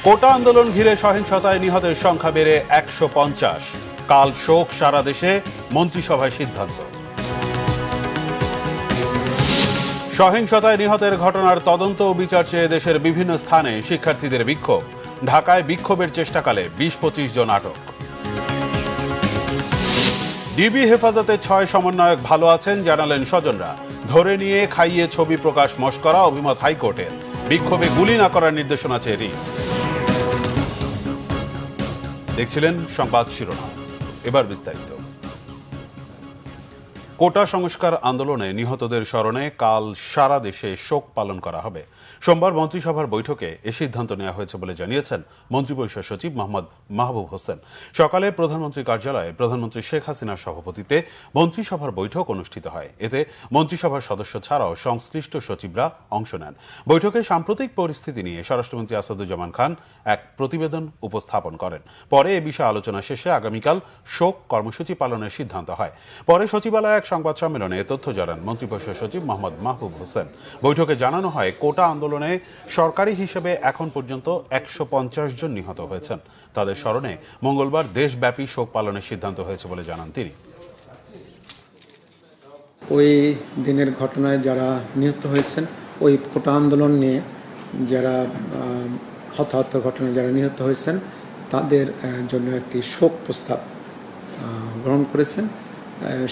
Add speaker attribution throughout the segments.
Speaker 1: কোটা আন্দোলন ঘিরে সহিংসতায় নিহতের সংখ্যা বেড়ে ১৫০। কাল শোক সারা দেশে, মন্ত্রিসভায় সিদ্ধান্ত। সহিংসতায় নিহতের ঘটনার তদন্ত ও বিচার চেয়ে দেশের বিভিন্ন স্থানে শিক্ষার্থীদের বিক্ষোভ। ঢাকায় বিক্ষোভের চেষ্টাকালে ২০-২৫ জন আটক। ডিবি হেফাজতে ৬ সমন্বয়ক ভালো আছেন জানালেন স্বজনরা। ধরে নিয়ে খাইয়ে ছবি প্রকাশ মশকরা, অভিমত হাইকোর্টের। বিক্ষোভে গুলি না করার নির্দেশনা চেয়ে রিট। দেখছিলেন সংবাদ শিরোনাম, এবার বিস্তারিত। কোটা সংস্কার আন্দোলনে নিহতদের স্মরণে কাল সারা দেশে শোক পালন করা হবে। সোমবার মন্ত্রিসভার বৈঠকে এ সিদ্ধান্ত নেওয়া হয়েছে বলে জানিয়েছেন মন্ত্রিপরিষদ সচিব মোহাম্মদ মাহবুব হোসেন। সকালে প্রধানমন্ত্রীর কার্যালয়ে প্রধানমন্ত্রী শেখ হাসিনার সভাপতিত্বে মন্ত্রিসভার বৈঠক অনুষ্ঠিত হয়। এতে মন্ত্রিসভার সদস্য ছাড়াও সংশ্লিষ্ট সচিবরা অংশ নেন। বৈঠকে সাম্প্রতিক পরিস্থিতি নিয়ে স্বরাষ্ট্রমন্ত্রী আসাদুজ্জামান খান এক প্রতিবেদন উপস্থাপন করেন। পরে এ বিষয়ে আলোচনা শেষে আগামীকাল শোক কর্মসূচি পালনের সিদ্ধান্ত হয়। পরে সচিবালয়ে এক সংবাদ সম্মেলনে এ তথ্য জানান মন্ত্রিপরিষদ সচিব মোহাম্মদ মাহবুব হোসেন। বৈঠকে জানানো হয়, কোটা আন্দোলনে সরকারি হিসেবে এখন পর্যন্ত ১৫০ জন নিহত হয়েছেন। তাদের স্মরণে মঙ্গলবার দেশব্যাপী শোক পালনের সিদ্ধান্ত হয়েছে বলে জানান তিনি।
Speaker 2: ওই দিনের ঘটনায় যারা নিহত হয়েছেন, ওই কোটা আন্দোলন নিয়ে যারা হতাহত ঘটনায় যারা নিহত হয়েছেন, তাদের জন্য একটি শোক প্রস্তাব গ্রহণ করেছেন।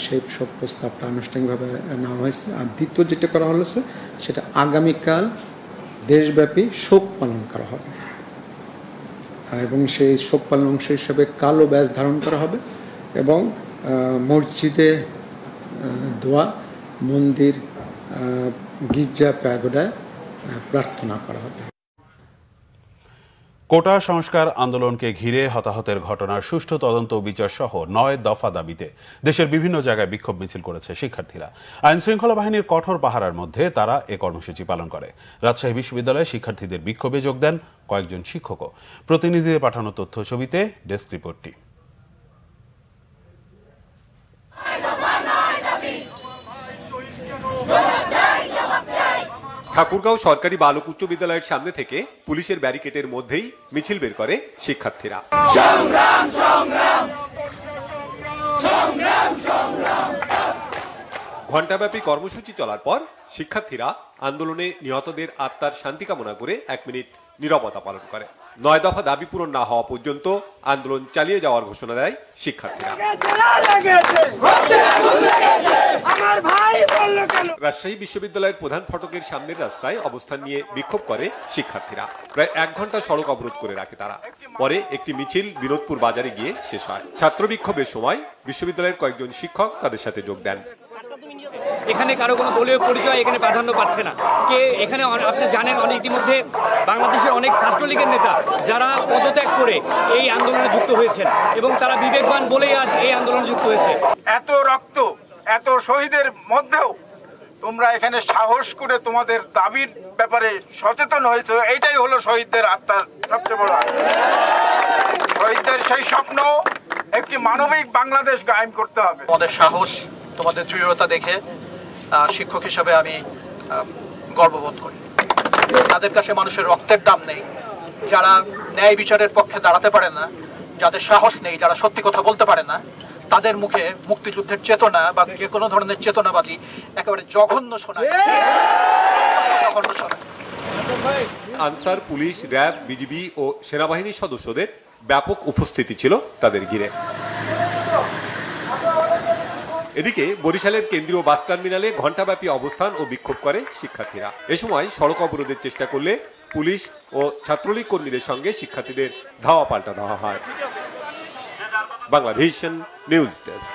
Speaker 2: সেই শোক প্রস্তাবটা আনুষ্ঠানিকভাবে নেওয়া হয়েছে। আর দ্বিতীয় যেটা করা হয়েছে, সেটা আগামীকাল দেশব্যাপী শোক পালন করা হবে এবং সেই শোক পালন অংশ হিসাবে কালো ব্যাজ ধারণ করা হবে এবং মসজিদে দোয়া, মন্দির, গির্জা, প্যাগোডায় প্রার্থনা করা হবে।
Speaker 1: কোটা সংস্কার আন্দোলনকে ঘিরে হতাহতের ঘটনার সুষ্ঠু তদন্ত ও বিচার সহ ৯ দফা দাবিতে দেশের বিভিন্ন জায়গায় বিক্ষোভ মিছিল করেছে শিক্ষার্থীরা। আইন শৃঙ্খলা বাহিনীর কঠোর পাহারার মধ্যে তারা এ কর্মসূচি পালন করে। রাজশাহী বিশ্ববিদ্যালয়ে শিক্ষার্থীদের বিক্ষোভে যোগ দেন কয়েকজন শিক্ষকও। প্রতিনিধিদের পাঠানো তথ্য ছবিতে ডেস্ক রিপোর্টটি।
Speaker 3: ঠাকুরগাঁও সরকারি বালক উচ্চ বিদ্যালয়ের সামনে থেকে পুলিশের ব্যারিকেডের মধ্যেই মিছিল বের করে শিক্ষার্থীরা। ঘণ্টাব্যাপী কর্মসূচি চলার পর শিক্ষার্থীরা আন্দোলনে নিহতদের আত্মার শান্তি কামনা করে ১ মিনিট নীরবতা পালন করে। ৯ দফা দাবি পূরণ না হওয়া পর্যন্ত আন্দোলন চালিয়ে যাওয়ার ঘোষণা দেয় শিক্ষার্থীরা। রাজশাহী বিশ্ববিদ্যালয়ের প্রধান ফটকের সামনের রাস্তায় অবস্থান নিয়ে বিক্ষোভ করে শিক্ষার্থীরা। প্রায় ১ ঘন্টা সড়ক অবরোধ করে রাখে তারা। পরে একটি মিছিল বিনোদপুর বাজারে গিয়ে শেষ হয়। ছাত্র বিক্ষোভের সময় বিশ্ববিদ্যালয়ের কয়েকজন শিক্ষক তাদের সাথে যোগ দেন।
Speaker 4: এখানে কারো কোনো দলীয় পরিচয় এখানে প্রাধান্য পাচ্ছে না। কে এখানে আপনি জানেন, ইতিমধ্যে বাংলাদেশের অনেক ছাত্রলীগের নেতা যারা পদত্যাগ করে এই আন্দোলনে যুক্ত হয়েছেন এবং তারা বিবেকবান বলেই আজ এই আন্দোলনে যুক্ত হয়েছে।
Speaker 5: এত রক্ত, এত শহীদের মধ্যেও তোমরা এখানে সাহস করে তোমাদের দাবির ব্যাপারে সচেতন হয়েছে, এইটাই হলো শহীদদের আত্মার সবচেয়ে বড়। শহীদদের সেই স্বপ্ন একটি মানবিক বাংলাদেশ কায়েম করতে হবে।
Speaker 6: তোমাদের সাহস, তোমাদের দৃঢ়তা দেখে শিক্ষক হিসাবে আমি গর্ববোধ করি। তাদের কাছে মানুষের রক্তের দাম নেই, যারা ন্যায় বিচারের পক্ষে দাঁড়াতে পারে না, যাদের সাহস নেই, যারা সত্যি কথা বলতে পারে না, তাদের মুখে মুক্তিযুদ্ধের চেতনা বা যে কোনো ধরনের চেতনাবাদী একেবারে জঘন্য শোনায়।
Speaker 3: আনসার, পুলিশ, র্যাব, বিজিবি ও সেনাবাহিনীর সদস্যদের ব্যাপক উপস্থিতি ছিল তাদের ঘিরে। এদিকে বরিশালের কেন্দ্রীয় বাস টার্মিনালে ঘণ্টাব্যাপী অবস্থান ও বিক্ষোভ করে শিক্ষার্থীরা। এ সময় সড়ক অবরোধের চেষ্টা করলে পুলিশ ও ছাত্রলীগ কর্মীদের সঙ্গে শিক্ষার্থীদের ধাওয়া পাল্টা দেওয়া হয়। Banglavision news desk.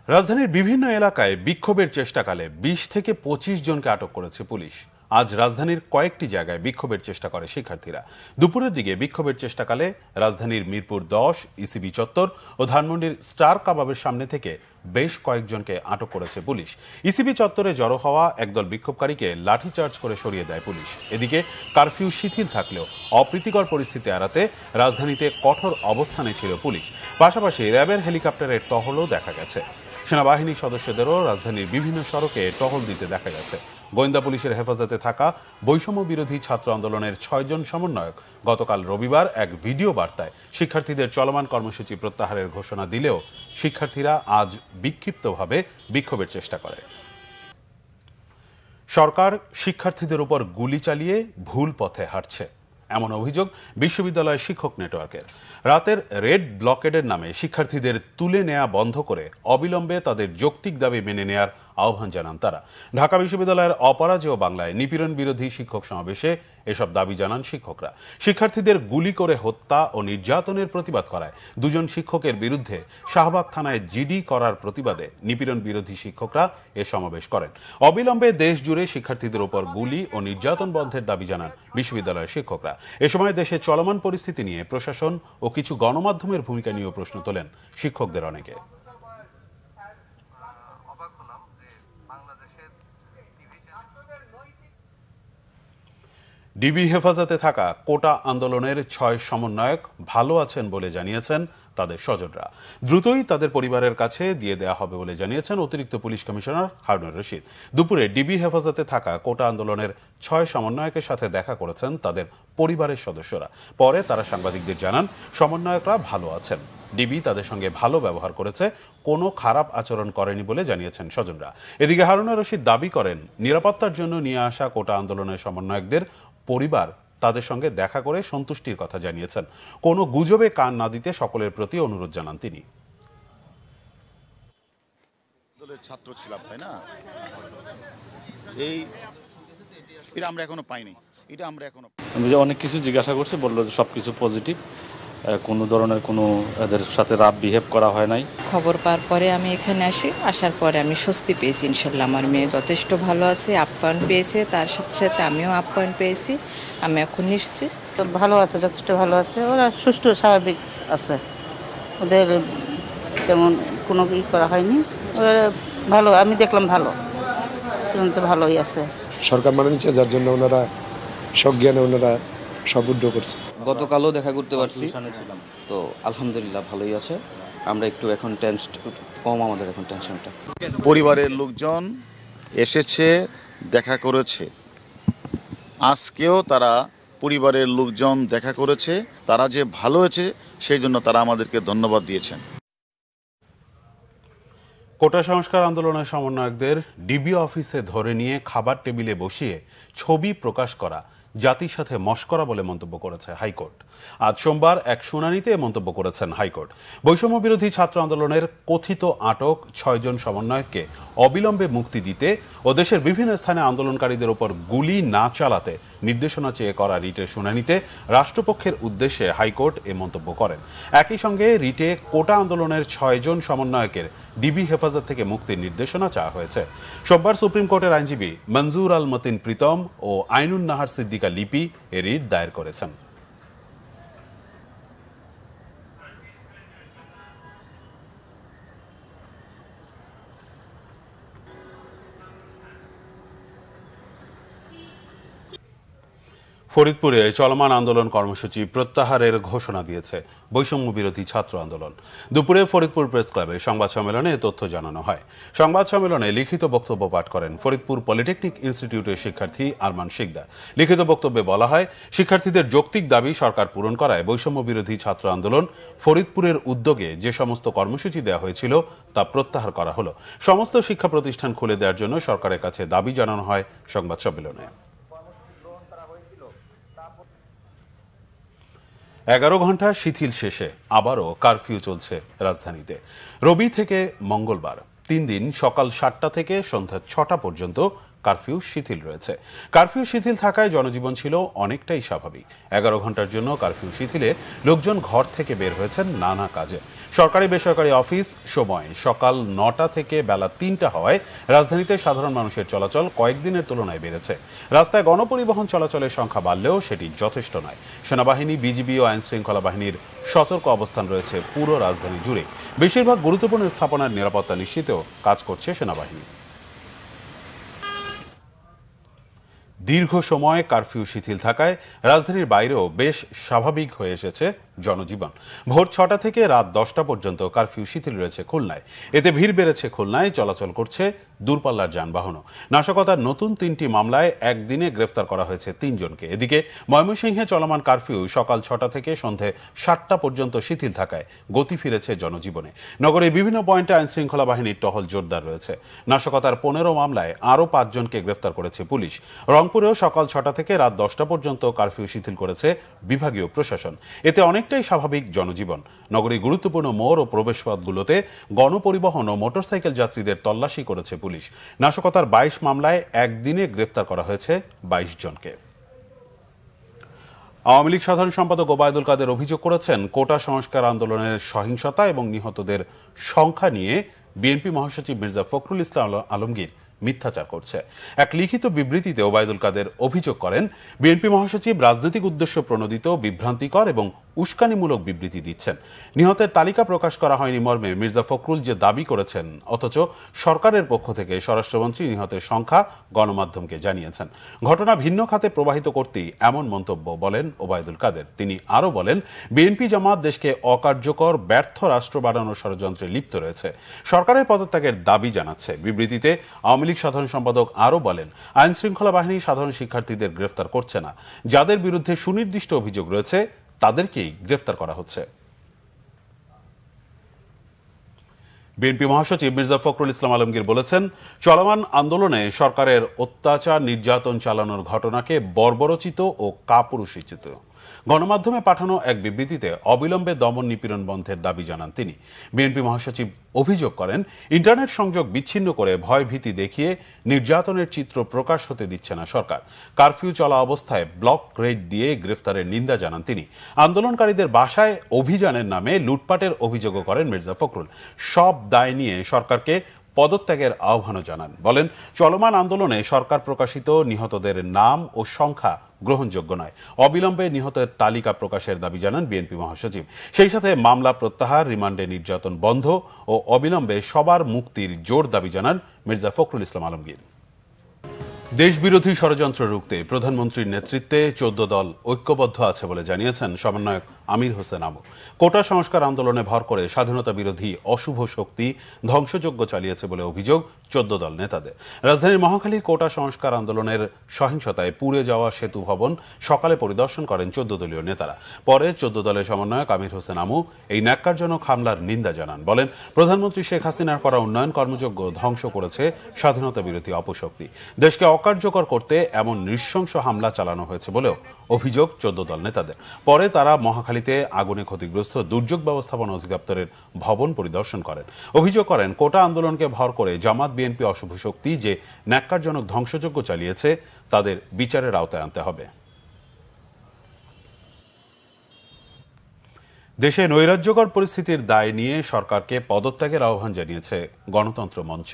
Speaker 1: রাজধানীর বিভিন্ন এলাকায় বিক্ষোভের চেষ্টাকালে ২০ থেকে ২৫ জনকে আটক করেছে পুলিশ। আজ রাজধানীর কয়েকটি জায়গায় বিক্ষোভের চেষ্টা করে শিক্ষার্থীরা। দুপুরের দিকে বিক্ষোভের চেষ্টাকালে রাজধানীর মিরপুর ১০, ইসিবি চত্বর ও ধানমন্ডির স্টার কাবাবের সামনে থেকে বেশ কয়েকজনকে আটক করেছে পুলিশ। ইসিবি চত্বরে জড়ো হওয়া একদল বিক্ষোভকারীকে লাঠিচার্জ করে সরিয়ে দেয় পুলিশ। এদিকে কারফিউ শিথিল থাকলেও অপ্রীতিকর পরিস্থিতি এড়াতে রাজধানীতে কঠোর অবস্থানে ছিল পুলিশ। পাশাপাশি র্যাবের হেলিকপ্টারের টহলও দেখা গেছে। সেনাবাহিনীর সদস্যদেরও রাজধানীর বিভিন্ন সড়কে টহল দিতে দেখা গেছে। গোয়েন্দা পুলিশের হেফাজতে থাকা বৈষম্য বিরোধী ছাত্র আন্দোলনের 6 জন সমন্বয়ক গতকাল রবিবার এক ভিডিও বার্তায় শিক্ষার্থীদের চলমান কর্মসূচি প্রত্যাহারের ঘোষণা দিলেও শিক্ষার্থীরা আজ বিক্ষিপ্তভাবে বিক্ষোভের চেষ্টা করে। সরকার শিক্ষার্থীদের উপর গুলি চালিয়ে ভুল পথে হাঁটছে, এমন অভিযোগ বিশ্ববিদ্যালয় শিক্ষক নেটওয়ার্কের। রাতের রেড ব্লকেডের নামে শিক্ষার্থীদের তুলে নেওয়া বন্ধ করে অবিলম্বে তাদের যৌক্তিক দাবি মেনে নেয়ার আহ্বান জানান তারা। ঢাকা বিশ্ববিদ্যালয়ের অপরাজেয় বাংলায় নিপীড়ন বিরোধী শিক্ষক সমাবেশে এসব দাবি জানান শিক্ষকরা। শিক্ষার্থীদের গুলি করে হত্যা ও নির্যাতনের প্রতিবাদ করায় 2 জন শিক্ষকের বিরুদ্ধে শাহবাগ থানায় জিডি করার প্রতিবাদে নিপীড়ন বিরোধী শিক্ষকরা এ সমাবেশ করেন। অবিলম্বে দেশ জুড়ে শিক্ষার্থীদের উপর গুলি ও নির্যাতন বন্ধের দাবি জানান বিশ্ববিদ্যালয়ের শিক্ষকরা। এ সময় দেশে চলমান পরিস্থিতি নিয়ে প্রশাসন ও কিছু গণমাধ্যমের ভূমিকা নিয়েও প্রশ্ন তোলেন শিক্ষকদের অনেকে। ডিবি হেফাজতে থাকা কোটা আন্দোলনের 6 সমন্বয়ক ভালো আছেন বলে জানিয়েছেন তাদের স্বজনরা। দ্রুতই তাদের পরিবারের কাছে দিয়ে দেওয়া হবে বলে জানিয়েছেন অতিরিক্ত পুলিশ কমিশনার হারুনুর রশিদ। দুপুরে ডিবি হেফাজতে থাকা কোটা আন্দোলনের 6 সমন্বয়কের সাথে দেখা করেছেন তাদের পরিবারের সদস্যরা। পরে তারা সাংবাদিকদের জানান সমন্বয়করা ভালো আছেন, ডিবি তাদের সঙ্গে ভালো ব্যবহার করেছে, কোনো খারাপ আচরণ করেনি বলে জানিয়েছেন স্বজনরা। এদিকে হারুনুর রশিদ দাবি করেন নিরাপত্তার জন্য নিয়ে আসা কোটা আন্দোলনের সমন্বয়কদের পরিবার তাদের সঙ্গে দেখা করে সন্তুষ্টির কথা জানিয়েছেন। কোনো গুজবে কান না দিতে সকলের প্রতি অনুরোধ জানান তিনি।
Speaker 7: ছাত্র ছিলাম, তাই না? এটা আমরা এখনো পাইনি। এটা আমরা এখনো
Speaker 8: অনেক কিছু জিজ্ঞাসা করছি, বললো যে সবকিছু পজিটিভ, কোনো ধরনের কোনো এদের সাথে রাফ বিহেভ করা হয় নাই।
Speaker 9: খবর পাওয়ার পরে আমি এখানে আসি, আসার পরে আমি স্বস্তি পেয়েছি। ইনশাল্লাহ আমার মেয়ে যথেষ্ট ভালো আছে, আপ্যায়ন পেয়েছে, তার সাথে সাথে আমিও আপ্যায়ন পেয়েছি। আমি এখন নিশ্চিত
Speaker 10: ভালো আছে, যথেষ্ট ভালো আছে। ওরা সুষ্ঠু স্বাভাবিক আছে, ওদের তেমন কোনো ই করা হয়নি। ওরা ভালো, আমি দেখলাম ভালো, তো ভালোই আছে।
Speaker 11: সরকার মানে নিচ্ছে, যার জন্য ওনারা সজ্ঞানে ওনারা সব উদ্যোগ করছে।
Speaker 12: গতকালও দেখা করতে পারছি, তো আলহামদুলিল্লাহ ভালোই আছে। আমরা একটু এখন কম, আমাদের এখন টেনশনটা।
Speaker 7: পরিবারের লোকজন এসেছে, দেখা করেছে। আজকেও তারা পরিবারের লোকজন দেখা করেছে, তারা যে ভালো হয়েছে সেই জন্য তারা আমাদেরকে ধন্যবাদ দিয়েছেন।
Speaker 1: কোটা সংস্কার আন্দোলনের সমন্বয়কদের ডিবি অফিসে ধরে নিয়ে খাবার টেবিলে বসিয়ে ছবি প্রকাশ করা জাতির সাথে মশকরা বলে মন্তব্য করেছে হাইকোর্ট। আজ সোমবার এক শুনানিতে মন্তব্য করেছেন হাইকোর্ট। বৈষম্য বিরোধী ছাত্র আন্দোলনের কথিত আটক 6 জন সমন্বয়ককে অবিলম্বে মুক্তি দিতে ও দেশের বিভিন্ন স্থানে আন্দোলনকারীদের উপর গুলি না চালাতে নির্দেশনা চেয়ে করা রিটের শুনানিতে রাষ্ট্রপক্ষের উদ্দেশ্যে হাইকোর্ট এ মন্তব্য করেন। একই সঙ্গে রিটে কোটা আন্দোলনের 6 জন সমন্বয়কের ডিবি হেফাজত থেকে মুক্তির নির্দেশনা চাওয়া হয়েছে। সোমবার সুপ্রিম কোর্টের আইনজীবী মঞ্জুর আল মতিন প্রীতম ও আইনুন নাহার সিদ্দিকা লিপি এ রিট দায়ের করেছেন। ফরিদপুরে চলমান আন্দোলন কর্মসূচি প্রত্যাহারের ঘোষণা দিয়েছে বৈষম্য বিরোধী ছাত্র আন্দোলন। দুপুরে ফরিদপুর প্রেস ক্লাবে সংবাদ সম্মেলনে এ তথ্য জানানো হয়। সংবাদ সম্মেলনে লিখিত বক্তব্য পাঠ করেন ফরিদপুর পলিটেকনিক ইনস্টিটিউটের শিক্ষার্থী আরমান শিকদার। লিখিত বক্তব্যে বলা হয়, শিক্ষার্থীদের যৌক্তিক দাবি সরকার পূরণ করায় বৈষম্য বিরোধী ছাত্র আন্দোলন ফরিদপুরের উদ্যোগে যে সমস্ত কর্মসূচি দেওয়া হয়েছিল তা প্রত্যাহার করা হলো। সমস্ত শিক্ষা প্রতিষ্ঠান খুলে দেওয়ার জন্য সরকারের কাছে দাবি জানানো হয় সংবাদ সম্মেলনে। 11 ঘন্টা শিথিল শেষে আবারও কারফিউ চলছে রাজধানীতে। রবি থেকে মঙ্গলবার 3 দিন সকাল 7টা থেকে সন্ধ্যা 6টা পর্যন্ত কারফিউ শিথিল রয়েছে। কারফিউ শিথিল থাকায় জনজীবন ছিল অনেকটাই স্বাভাবিক। 11 ঘন্টার জন্য কারফিউ শিথিলে লোকজন ঘর থেকে বের হয়েছেন নানা কাজে। সরকারি বেসরকারি অফিস সময় সকাল 9টা থেকে বেলা 3টা হওয়ায় রাজধানীতে সাধারণ মানুষের চলাচল কয়েকদিনের তুলনায় বেড়েছে। রাস্তায় গণপরিবহন চলাচলের সংখ্যা বাড়লেও সেটি যথেষ্ট নয়। সেনাবাহিনী, বিজিবি ও আইনশৃঙ্খলা বাহিনীর সতর্ক অবস্থান রয়েছে পুরো রাজধানী জুড়ে। বেশিরভাগ গুরুত্বপূর্ণ স্থাপনার নিরাপত্তা নিশ্চিতেও কাজ করছে সেনাবাহিনী। দীর্ঘ সময় কারফিউ শিথিল থাকায় রাজধানীর বাইরেও বেশ স্বাভাবিক হয়ে এসেছে জনজীবন। ভোর 6টা থেকে রাত 10টা পর্যন্ত কারফিউ শিথিল রয়েছে খুলনায়। এতে ভিড় বেড়েছে খুলনায়, চলাচল করছে দূরপাল্লার যানবাহনও। নাশকতার নতুন 3টি মামলায় একদিনে গ্রেফতার করা হয়েছে 3 জনকে। এদিকে ময়মনসিংহে চলমান কারফিউ সকাল 6টা থেকে সন্ধে 7টা পর্যন্ত শিথিল থাকায় গতি ফিরেছে জনজীবনে। নগরে বিভিন্ন পয়েন্টে আইনশৃঙ্খলা বাহিনীর টহল জোরদার রয়েছে। নাশকতার 15 মামলায় আরও 5 জনকে গ্রেফতার করেছে পুলিশ। রংপুরেও সকাল 6টা থেকে রাত 10টা পর্যন্ত কারফিউ শিথিল করেছে বিভাগীয় প্রশাসন। এতে অনেকটাই স্বাভাবিক জনজীবন। নগরীর গুরুত্বপূর্ণ মোড় ও প্রবেশপথগুলোতে গণপরিবহন ও মোটরসাইকেল যাত্রীদের তল্লাশি করেছে পুলিশ। নাশকতার 22 মামলায় একদিনে গ্রেফতার করা হয়েছে 22 জনকে। আওয়ামী লীগ সাধারণ সম্পাদক ওবায়দুল কাদের অভিযোগ করেছেন, কোটা সংস্কার আন্দোলনের সহিংসতা এবং নিহতদের সংখ্যা নিয়ে বিএনপি মহাসচিব মির্জা ফখরুল ইসলাম আলমগীর মিথ্যাচার করছে। এক লিখিত বিবৃতিতে ওবায়দুল কাদের অভিযোগ করেন, বিএনপি মহাসচিব রাজনৈতিক উদ্দেশ্য প্রণোদিত বিভ্রান্তিকর এবং উস্কানিমূলক বিবৃতি দিচ্ছেন। নিহতের তালিকা প্রকাশ করা হয়নি মর্মে মির্জা ফখরুল যে দাবি করেছেন, অথচ সরকারের পক্ষ থেকে স্বরাষ্ট্রমন্ত্রী নিহতের সংখ্যা গণমাধ্যমকে জানিয়েছেন। ঘটনা ভিন্ন খাতে প্রবাহিত করতেই এমন মন্তব্য বলেন ওবায়দুল কাদের। তিনি আরও বলেন, বিএনপি জামাত দেশকে অকার্যকর ব্যর্থ রাষ্ট্র বানানোর ষড়যন্ত্রে লিপ্ত রয়েছে, সরকারের পদত্যাগের দাবি জানাচ্ছে। বিবৃতিতে আওয়ামী লীগ সাধারণ সম্পাদক আরও বলেন, আইন শৃঙ্খলা বাহিনী সাধারণ শিক্ষার্থীদের গ্রেফতার করছে না, যাদের বিরুদ্ধে সুনির্দিষ্ট অভিযোগ রয়েছে তাদেরকেই গ্রেফতার করা হচ্ছে। বিএনপি মহাসচিব মির্জা ফখরুল ইসলাম আলমগীর বলেছেন, চলমান আন্দোলনে সরকারের অত্যাচার নির্যাতন চালানোর ঘটনাকে বর্বরোচিত ও কাপুরুষোচিত। গণমাধ্যমে পাঠানো এক বিবৃতিতে অবিলম্বে দমন নিপীড়ন বন্ধের দাবি জানান তিনি। বিএনপি মহাসচিব অভিযোগ করেন, ইন্টারনেট সংযোগ বিচ্ছিন্ন করে ভয় ভীতি দেখিয়ে নির্যাতনের চিত্র প্রকাশ হতে দিচ্ছে না সরকার। কারফিউ চলা অবস্থায় ব্লক রেড দিয়ে গ্রেফতারের নিন্দা জানান তিনি। আন্দোলনকারীদের বাসায় অভিযানের নামে লুটপাটের অভিযোগও করেন মির্জা ফখরুল। সব দায় নিয়ে সরকারকে পদত্যাগের আহ্বানও জানান। বলেন, চলমান আন্দোলনে সরকার প্রকাশিত নিহতদের নাম ও সংখ্যা গ্রহণযোগ্য নয়। অবিলম্বে নিহতের তালিকা প্রকাশের দাবি জানান বিএনপি মহাসচিব। সেই সাথে মামলা প্রত্যাহার, রিমান্ডে নির্যাতন বন্ধ ও অবিলম্বে সবার মুক্তির জোর দাবি জানান মির্জা ফখরুল ইসলাম আলমগীর। দেশবিরোধী ষড়যন্ত্র রুখতে প্রধানমন্ত্রীর নেতৃত্বে 14 দল ঐক্যবদ্ধ আছে বলে জানিয়েছেন সমন্বয়ক আমির হোসেন আমু। কোটা সংস্কার আন্দোলনে ভর করে স্বাধীনতা বিরোধী অশুভ শক্তি ধ্বংসযজ্ঞ চালিয়েছে বলে অভিযোগ 14 দল নেতাদের। রাজধানীর মহাখালী কোটা সংস্কার আন্দোলনের সহিংসতায় পুড়ে যাওয়া সেতু ভবন সকালে পরিদর্শন করেন 14 দলীয় নেতারা। পরে 14 দলের সমন্বয়ক আমির হোসেন আমু এই ন্যাক্কারজনক হামলার নিন্দা জানান। বলেন, প্রধানমন্ত্রী শেখ হাসিনার করা উন্নয়ন কর্মযজ্ঞ ধ্বংস করেছে স্বাধীনতা বিরোধী অপশক্তি। দেশকে অকার্যকর করতে এমন নৃশংস হামলা চালানো হয়েছে বলেও অভিযোগ 14 দল নেতাদের। পরে তারা মহাখালীতে আগুনে ক্ষতিগ্রস্ত দুর্যোগ ব্যবস্থাপনা অধিদপ্তরের ভবন পরিদর্শন করেন। অভিযোগ করেন, কোটা আন্দোলনকে ভর করে জামাত বিএনপি অশুভ শক্তি যে ন্যাক্কারজনক ধ্বংসযজ্ঞ চালিয়েছে তাদের বিচারের আওতায় আনতে হবে। দেশে নৈরাজ্যকর পরিস্থিতির দায় নিয়ে সরকারকে পদত্যাগের আহ্বান জানিয়েছে গণতন্ত্র মঞ্চ।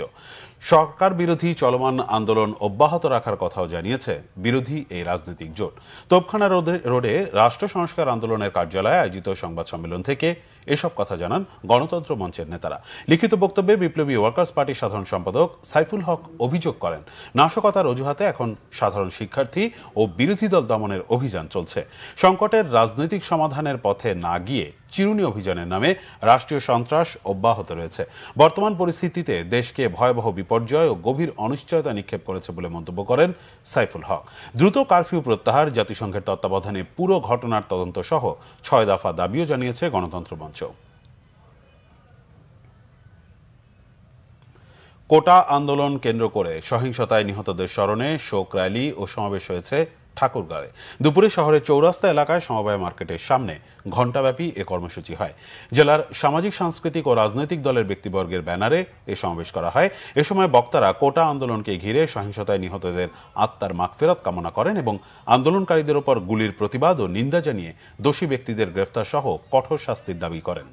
Speaker 1: সরকার বিরোধী চলমান আন্দোলন অব্যাহত রাখার কথাও জানিয়েছে বিরোধী এই রাজনৈতিক জোট। তোপখানা রোডে রাষ্ট্র সংস্কার আন্দোলনের কার্যালয়ে আয়োজিত সংবাদ সম্মেলন থেকে এসব কথা জানান গণতন্ত্র মঞ্চের নেতারা। লিখিত বক্তব্যে বিপ্লবী ওয়ার্কার্স পার্টির সাধারণ সম্পাদক সাইফুল হক অভিযোগ করেন, নাশকতার অজুহাতে এখন সাধারণ শিক্ষার্থী ও বিরোধী দল দমনের অভিযান চলছে। সংকটের রাজনৈতিক সমাধানের পথে না গিয়ে চিরুনি অভিযানের নামে রাষ্ট্রীয় সন্ত্রাস অব্যাহত রয়েছে। বর্তমান পরিস্থিতিতে দেশকে ভয়াবহ বিপর্যয় ও গভীর অনিশ্চয়তা নিক্ষেপ করেছে বলে মন্তব্য করেন সাইফুল হক। দ্রুত কারফিউ প্রত্যাহার, জাতিসংঘের তত্ত্বাবধানে পুরো ঘটনার তদন্ত সহ 6 দফা দাবিও জানিয়েছে গণতন্ত্র মঞ্চ। কোটা আন্দোলন কেন্দ্র করে সহিংসতায় নিহতদের স্মরণে শোক র্যালি ও সমাবেশ হয়েছে ঠাকুরগাঁওয়ে। দুপুরে শহরের চৌরাস্তা এলাকায় সমবায় মার্কেটের সামনে ঘণ্টাব্যাপী এ কর্মসূচি হয়। জেলার সামাজিক, সাংস্কৃতিক ও রাজনৈতিক দলের ব্যক্তিবর্গের ব্যানারে এ সমাবেশ করা হয়। এ সময় বক্তারা কোটা আন্দোলনকে ঘিরে সহিংসতায় নিহতদের আত্মার মাগফিরাত কামনা করেন এবং আন্দোলনকারীদের ওপর গুলির প্রতিবাদ ও নিন্দা জানিয়ে দোষী ব্যক্তিদের গ্রেফতার সহ কঠোর শাস্তির দাবি করেন।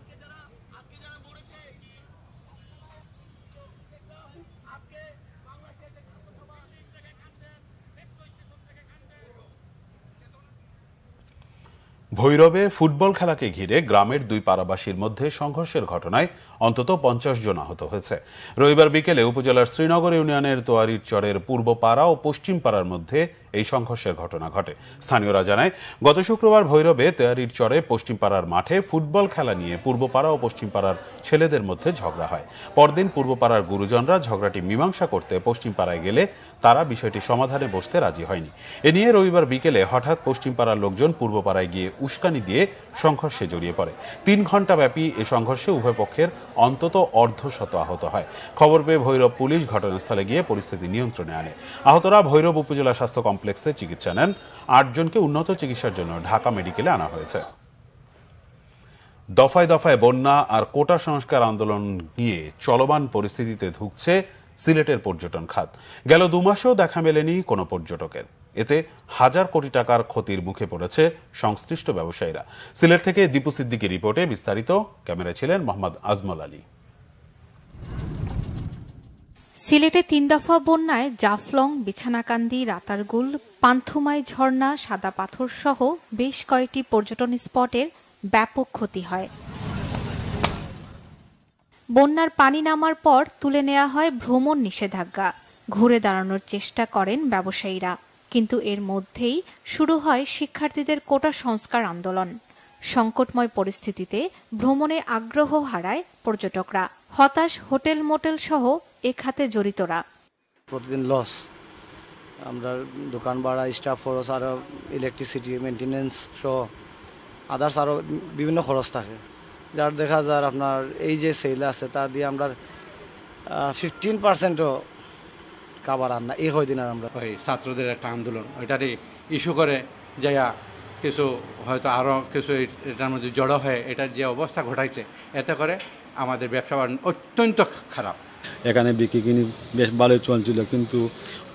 Speaker 1: ভৈরবে ফুটবল খেলাকে ঘিরে গ্রামের 2 পাড়াবাসীর মধ্যে সংঘর্ষের ঘটনায় অন্তত 50 জন আহত হয়েছে। রবিবার বিকেলে উপজেলার শ্রীনগর ইউনিয়নের তোয়ারির চরের পূর্ব পাড়া ও পশ্চিম পাড়ার মধ্যে এই সংঘর্ষের ঘটনা ঘটে। স্থানীয়রা জানায়, গত শুক্রবার ভৈরবে তেয়ারির চরে পশ্চিমপাড়ার মাঠে ফুটবল খেলা নিয়ে পূর্বপাড়া ও পশ্চিমপাড়ার ছেলেদের মধ্যে ঝগড়া হয়। পরদিন পূর্বপাড়ার গুরুজনরা ঝগড়াটি মীমাংসা করতে পশ্চিমপাড়ায় গেলে তারা বিষয়টি সমাধানে বসতে রাজি হয়নি। এ নিয়ে রবিবার বিকেলে হঠাৎ পশ্চিমপাড়ার লোকজন পূর্বপাড়ায় গিয়ে উস্কানি দিয়ে সংঘর্ষে জড়িয়ে পড়ে। 3 ঘণ্টা ব্যাপী এ সংঘর্ষে উভয় পক্ষের অন্তত অর্ধশত আহত হয়। খবর পেয়ে ভৈরব পুলিশ ঘটনাস্থলে গিয়ে পরিস্থিতি নিয়ন্ত্রণে আনে। আহতরা ভৈরব উপজেলা স্বাস্থ্য কমপ্লেক্সে চিকিৎসা নেন। 8 জনকে উন্নত চিকিৎসার জন্য ঢাকা মেডিকেলে আনা হয়েছে। দফায় দফায় বন্যা আর কোটা সংস্কার আন্দোলন নিয়ে চলমান পরিস্থিতিতে ধুঁকছে সিলেটের পর্যটন খাত। গেল 2 মাসেও দেখা মেলেনি কোনো পর্যটকের। এতে হাজার কোটি টাকার ক্ষতির মুখে পড়েছে সংশ্লিষ্ট ব্যবসায়ীরা। সিলেট থেকে দীপু সিদ্দিকীর রিপোর্টে বিস্তারিত। ক্যামেরায় ছিলেন মোহাম্মদ আজমল আলী।
Speaker 13: সিলেটে 3 দফা বন্যায় জাফলং, বিছানাকান্দি, রাতারগুল, পান্থুমাই ঝর্ণা, সাদা পাথর সহ বেশ কয়েকটি পর্যটন স্পটের ব্যাপক ক্ষতি হয়। বন্যার পানি নামার পর তুলে নেওয়া হয় ভ্রমণ নিষেধাজ্ঞা। ঘুরে দাঁড়ানোর চেষ্টা করেন ব্যবসায়ীরা, কিন্তু এর মধ্যেই শুরু হয় শিক্ষার্থীদের কোটা সংস্কার আন্দোলন। সংকটময় পরিস্থিতিতে ভ্রমণে আগ্রহ হারায় পর্যটকরা। হতাশ হোটেল মোটেল সহ এ খাতে জড়িতরা।
Speaker 14: প্রতিদিন লস, আমরা দোকান ভাড়া, স্টাফ খরচ, আরও ইলেকট্রিসিটি মেনটেন্যান্স সহ আদার্স আরও বিভিন্ন খরচ থাকে, যার দেখা যায় আপনার এই যে সেল আছে তা দিয়ে আমরা 15%ও কাবার আন না এই কয়দিন। আর আমরা
Speaker 15: ওই ছাত্রদের একটা আন্দোলন ওইটারই ইস্যু করে যাইয়া কিছু হয়তো আরও কিছু এটার মধ্যে জড়ো হয়ে এটার যে অবস্থা ঘটাইছে, এতে করে আমাদের ব্যবসা অত্যন্ত খারাপ।
Speaker 16: এখানে বিক্রি কিনি বেশ ভালোই চলছিল, কিন্তু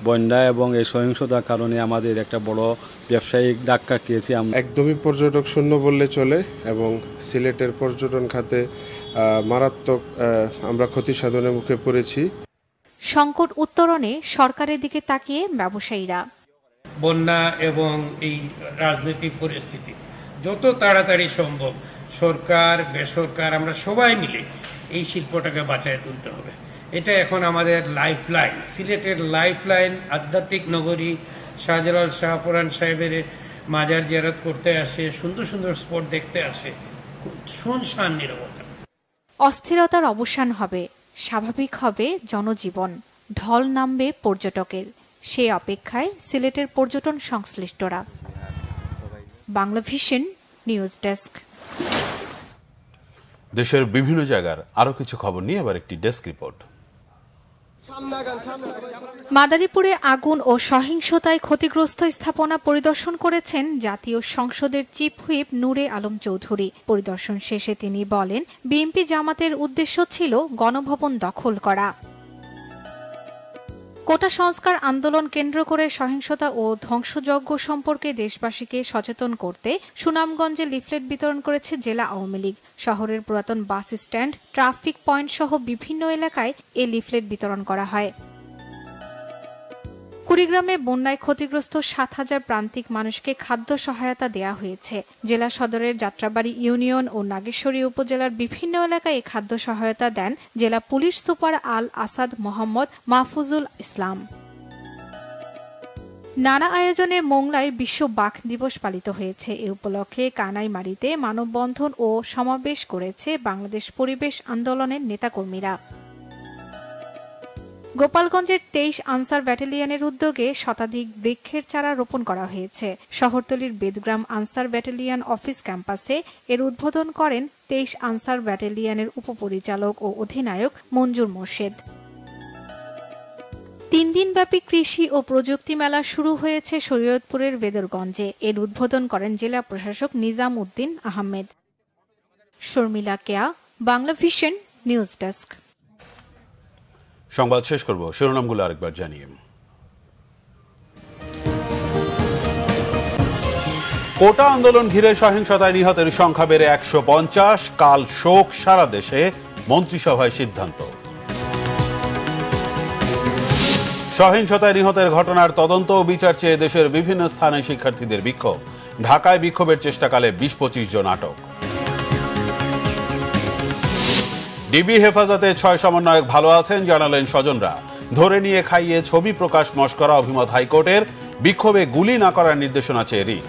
Speaker 16: বন্যা এবং এই সহিংসতার কারণে আমাদের একটা বড় ব্যবসায়িক ধাক্কা খেয়েছি।
Speaker 17: একদমই পর্যটক শূন্য বললে চলে এবং সিলেটের পর্যটন খাতে মারাত্মক আমরা ক্ষতি সাধনের মুখে পড়েছি।
Speaker 13: সংকট উত্তরণে সরকারের দিকে তাকিয়ে ব্যবসায়ীরা।
Speaker 18: বন্যা এবং এই রাজনৈতিক পরিস্থিতি যত তাড়াতাড়ি সম্ভব সরকার, বেসরকার, আমরা সবাই মিলে এই শিল্পটাকে বাঁচায় তুলতে হবে। এটা এখন আমাদের লাইফ লাইন, সিলেটের লাইফ লাইন। আধ্যাত্মিক নগরী, শাহজালাল শাহপুরান সাহেবের মাজার জিয়ারত করতে আসে, সুন্দর সুন্দর স্পট দেখতে আসে, শুনশান নীরবতা।
Speaker 13: অস্থিরতার অবসান হবে, স্বাভাবিক হবে জনজীবন, ঢল নামবে পর্যটকের। সে অপেক্ষায় সিলেটের পর্যটন সংশ্লিষ্টরা। Bangla vision news desk.
Speaker 1: দেশের বিভিন্ন জায়গার আরো কিছু খবর নিয়ে এবার একটি ডেস্ক রিপোর্ট।
Speaker 13: মাদারীপুরে আগুন ও সহিংসতায় ক্ষতিগ্রস্ত স্থাপনা পরিদর্শন করেছেন জাতীয় সংসদের চিফ হুইপ নূরে আলম চৌধুরী। পরিদর্শন শেষে তিনি বলেন, বিএনপি জামাতের উদ্দেশ্য ছিল গণভবন দখল করা। কোটা সংস্কার আন্দোলন কেন্দ্র করে সহিংসতা ও ধ্বংসযজ্ঞ সম্পর্কে দেশবাসীকে সচেতন করতে সুনামগঞ্জে লিফলেট বিতরণ করেছে জেলা আওয়ামী লীগ। শহরের পুরাতন বাস স্ট্যান্ড, ট্রাফিক পয়েন্ট সহ বিভিন্ন এলাকায় এ লিফলেট বিতরণ করা হয়। কুড়িগ্রামে বন্যায় ক্ষতিগ্রস্ত 7,000 প্রান্তিক মানুষকে খাদ্য সহায়তা দেয়া হয়েছে। জেলা সদরের যাত্রাবাড়ি ইউনিয়ন ও নাগেশ্বরী উপজেলার বিভিন্ন এলাকায় এই খাদ্য সহায়তা দেন জেলা পুলিশ সুপার আল আসাদ মোহাম্মদ মাহফুজুল ইসলাম। নানা আয়োজনে মোংলায় বিশ্ব বাঘ দিবস পালিত হয়েছে। এ উপলক্ষে কানাইমারীতে মানববন্ধন ও সমাবেশ করেছে বাংলাদেশ পরিবেশ আন্দোলনের নেতাকর্মীরা। গোপালগঞ্জের 23 আনসার ব্যাটালিয়নের উদ্যোগে শতাধিক বৃক্ষের চারা রোপণ করা হয়েছে। শহরতলির বেদগ্রাম আনসার ব্যাটালিয়ন অফিস ক্যাম্পাসে এর উদ্বোধন করেন 23 আনসার ব্যাটালিয়নের উপপরিচালক ও অধিনায়ক মঞ্জুর মোর্শেদ। 3 দিনব্যাপী কৃষি ও প্রযুক্তি মেলা শুরু হয়েছে শরীয়তপুরের বেদরগঞ্জে। এর উদ্বোধন করেন জেলা প্রশাসক নিজাম উদ্দিন আহমেদ। শর্মিলা কেয়া, বাংলা ভিশন নিউজ ডেস্ক।
Speaker 1: সংবাদ শেষ করব শিরোনামগুলো আরেকবার জানিয়ে। কোটা আন্দোলন ঘিরে সহিংসতায় নিহতের সংখ্যা বেড়ে 150। কাল শোক সারা দেশে, মন্ত্রিসভায় সিদ্ধান্ত। সহিংসতায় নিহতের ঘটনার তদন্ত ও বিচার চেয়ে দেশের বিভিন্ন স্থানে শিক্ষার্থীদের বিক্ষোভ। ঢাকায় বিক্ষোভের চেষ্টাকালে 20-25 জন আটক। ডিবি হেফাজতে 6 সমন্বয়ক ভালো আছেন জানালেন স্বজনরা। ধরে নিয়ে খাইয়ে ছবি প্রকাশ মশকরা অভিমত হাইকোর্টের। বিক্ষোভে গুলি না করার নির্দেশনা চেয়ে রিট।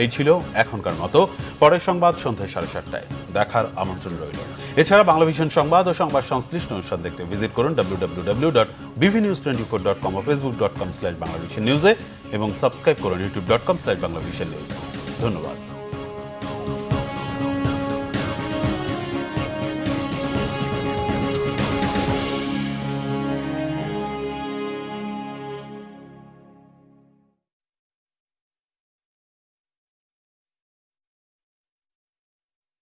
Speaker 1: এই ছিল এখনকার মতো। পরের সংবাদ সন্ধ্যা 7:30টায় দেখার আমন্ত্রণ রইল। এছাড়া বাংলাভিশন সংবাদ ও সংবাদ সংশ্লিষ্ট অনুষ্ঠান দেখতে ভিজিট করুন www.bvnews24.com ও facebook.com/banglavishnnews এবং সাবস্ক্রাইব করুন youtube.com/banglavishnnews। ধন্যবাদ।